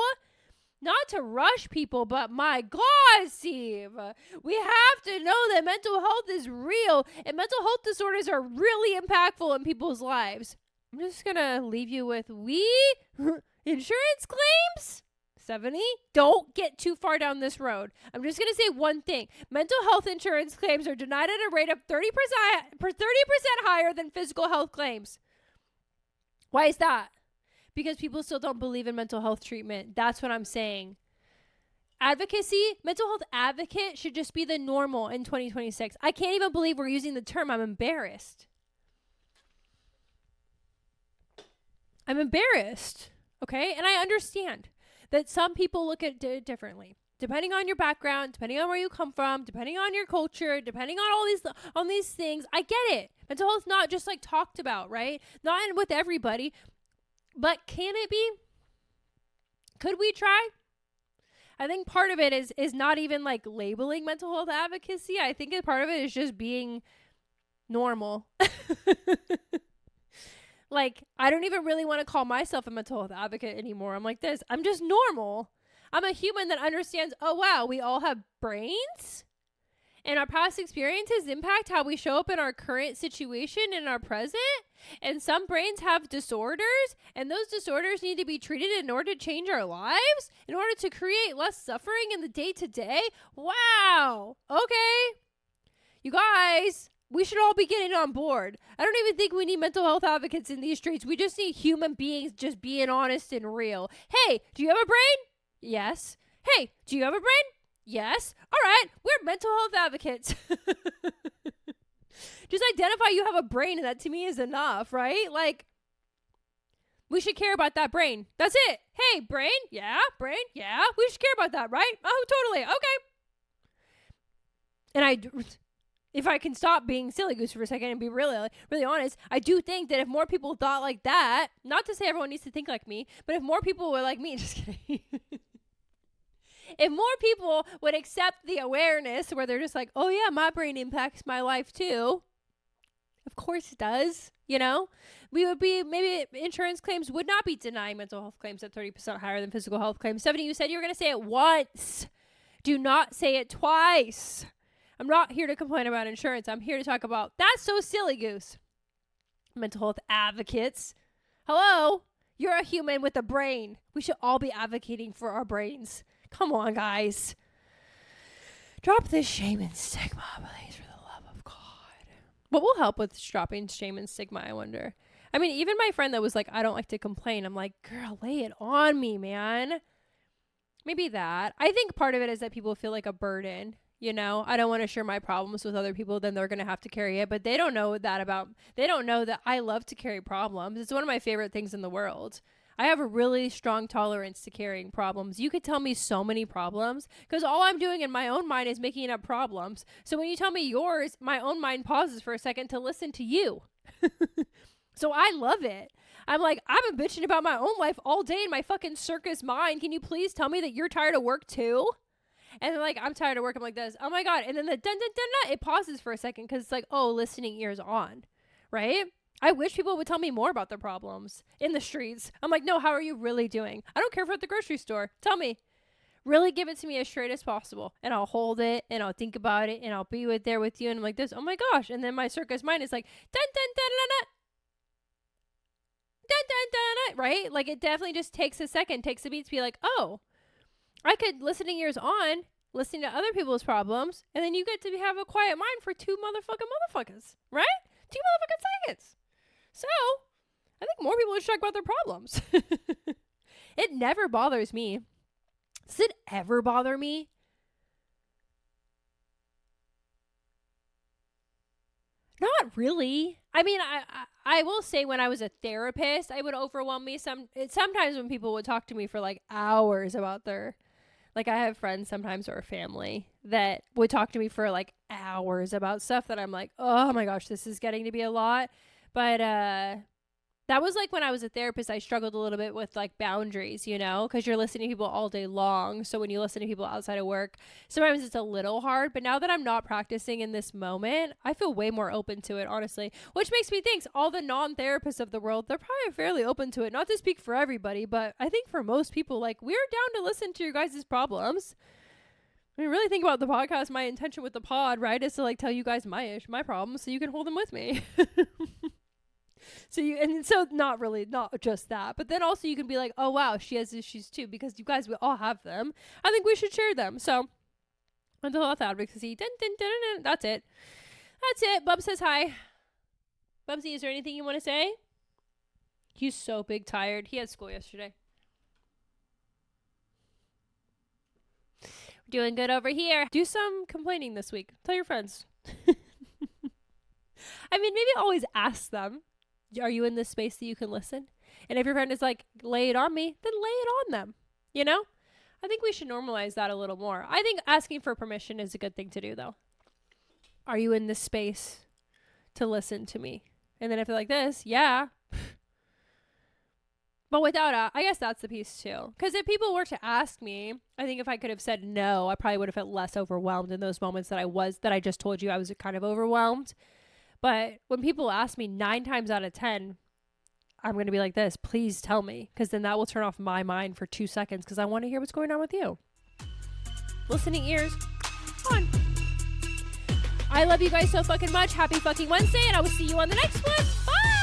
Not to rush people, but my God, Steve, we have to know that mental health is real and mental health disorders are really impactful in people's lives. I'm just going to leave you with insurance claims. 70. Don't get too far down this road. I'm just going to say one thing. Mental health insurance claims are denied at a rate of 30% higher than physical health claims. Why is that? Because people still don't believe in mental health treatment. That's what I'm saying. Mental health advocate should just be the normal in 2026. I can't even believe we're using the term. I'm embarrassed. Okay? And I understand that some people look at it differently. Depending on your background, depending on where you come from, depending on your culture, depending on all these things, I get it. Mental health not just like talked about, right? Not with everybody, but can it be? Could we try? I think part of it is not even like labeling mental health advocacy. I think part of it is just being normal. Like, I don't even really want to call myself a mental health advocate anymore. I'm like this. I'm just normal. I'm a human that understands, oh, wow, we all have brains. And our past experiences impact how we show up in our current situation in our present. And some brains have disorders. And those disorders need to be treated in order to change our lives. In order to create less suffering in the day-to-day. Wow. Okay. You guys, we should all be getting on board. I don't even think we need mental health advocates in these streets. We just need human beings just being honest and real. Hey, do you have a brain? Yes. Hey, do you have a brain? Yes. All right. We're mental health advocates. Just identify you have a brain, and that to me is enough, right? Like, we should care about that brain. That's it. Hey, brain? Yeah. Brain? Yeah. We should care about that, right? Oh, totally. Okay. And if I can stop being silly goose for a second and be really, really honest, I do think that if more people thought like that, not to say everyone needs to think like me, but if more people were like me, just kidding. If more people would accept the awareness where they're just like, oh yeah, my brain impacts my life too. Of course it does. You know, maybe insurance claims would not be denying mental health claims at 30% higher than physical health claims. Stephanie, you said you were going to say it once. Do not say it twice. I'm not here to complain about insurance. I'm here to talk about, that's so silly goose. Mental health advocates. Hello? You're a human with a brain. We should all be advocating for our brains. Come on, guys. Drop this shame and stigma, please, for the love of God. What will help with dropping shame and stigma, I wonder? I mean, even my friend that was like, I don't like to complain. I'm like, girl, lay it on me, man. Maybe that. I think part of it is that people feel like a burden. You know, I don't want to share my problems with other people, then they're going to have to carry it. But they don't know they don't know that I love to carry problems. It's one of my favorite things in the world. I have a really strong tolerance to carrying problems. You could tell me so many problems because all I'm doing in my own mind is making up problems. So when you tell me yours, my own mind pauses for a second to listen to you. So I love it. I'm like, I've been bitching about my own life all day in my fucking circus mind. Can you please tell me that you're tired of work too? And then, like, I'm tired of work. I'm like this. Oh my God. And then the dun dun dun dun, it pauses for a second because it's like, oh, listening ears on. Right? I wish people would tell me more about their problems in the streets. I'm like, no, how are you really doing? I don't care if we're at the grocery store. Tell me. Really give it to me as straight as possible. And I'll hold it and I'll think about it and I'll be there with you. And I'm like this. Oh my gosh. And then my circus mind is like, dun dun dun dun dun. Dun dun dun dun. Right? Like, it definitely just takes a second, takes a beat to be like, oh, I could listening ears on, listening to other people's problems, and then you get to have a quiet mind for two motherfuckers, right? 2 motherfucking seconds. So, I think more people should talk about their problems. It never bothers me. Does it ever bother me? Not really. I mean, I will say when I was a therapist, it would overwhelm me. Sometimes when people would talk to me for like hours about their... Like, I have friends sometimes or family that would talk to me for like hours about stuff that I'm like, oh my gosh, this is getting to be a lot. But that was like when I was a therapist, I struggled a little bit with like boundaries, you know, because you're listening to people all day long. So when you listen to people outside of work, sometimes it's a little hard. But now that I'm not practicing in this moment, I feel way more open to it, honestly, which makes me think all the non-therapists of the world, they're probably fairly open to it. Not to speak for everybody, but I think for most people, like, we're down to listen to your guys' problems. I mean, really think about the podcast. My intention with the pod, right, is to like tell you guys my problems so you can hold them with me. So not just that, but then also you can be like, oh wow, she has issues too, because you guys, we all have them. I think we should share them. So mental health advocacy. Dun, dun, dun, dun, dun. That's it. Bub says hi. Bubsy, is there anything you want to say? He's so big tired. He had school yesterday. Doing good over here. Do some complaining this week. Tell your friends. I mean, maybe always ask them, are you in this space that you can listen? And if your friend is like, lay it on me, then lay it on them. You know? I think we should normalize that a little more. I think asking for permission is a good thing to do, though. Are you in this space to listen to me? And then if they're like this, yeah. But without I guess that's the piece too. Because if people were to ask me, I think if I could have said no, I probably would have felt less overwhelmed in those moments that I just told you I was kind of overwhelmed. But when people ask me 9 times out of 10, I'm going to be like this, please tell me. Because then that will turn off my mind for 2 seconds because I want to hear what's going on with you. Listening ears on. I love you guys so fucking much. Happy fucking Wednesday. And I will see you on the next one. Bye.